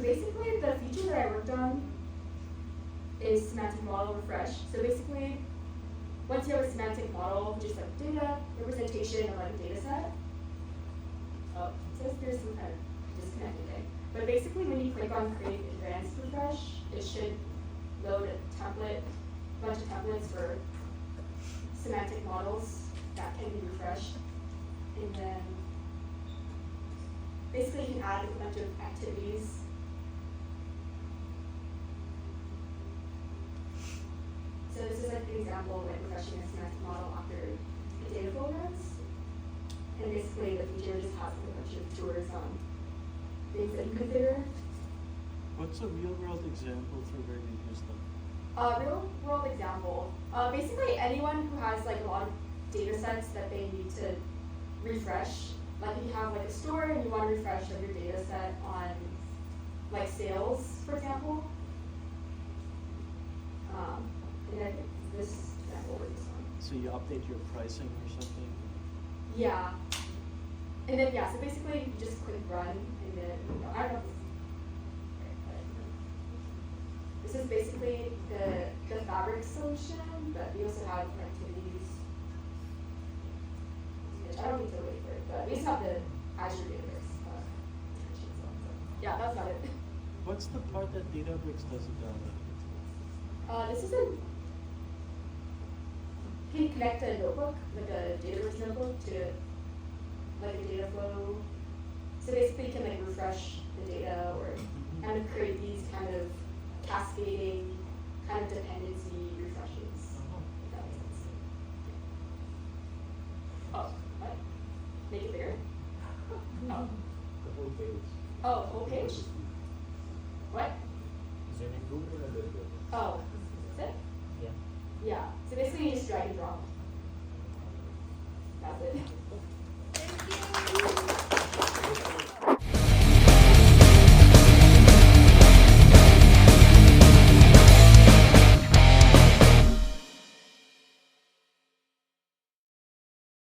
basically, the feature that I worked on is semantic model refresh. So basically, once you have a semantic model, which is like data representation of like a data set, oh, it says there's some kind of disconnected thing. But basically, when you click on create advanced refresh, it should load a bunch of templates for semantic models that can be refreshed. And then basically, you can add a bunch of activities. So this is like an example of like refreshing a semantic model after the data flow runs. And basically the feature just has like a bunch of tours on things that you configure. What's a real world example for where you use them? Real world example. Basically anyone who has like a lot of data sets that they need to refresh. Like if you have like a store and you want to refresh of your data set on like sales, for example. And then this example works on. So you update your pricing or something? Yeah. And then yeah, so basically you just click run and then I don't know. This is basically the fabric solution, but we also have activities. Which I don't need to wait for it, but we just have the Azure Databricks. Yeah, that's not it. What's the part that Databricks doesn't download? This is you can connect a notebook, like a Databricks notebook, to like a data flow. So basically you can like refresh the data or kind of create these kind of cascading kind of dependency refreshes. If that makes sense. Oh, what? Make it bigger? Oh. The whole page. Oh, whole page? What? Zoom in Google a little bit. Oh, is it? Yeah. Yeah. So basically you just drag and drop.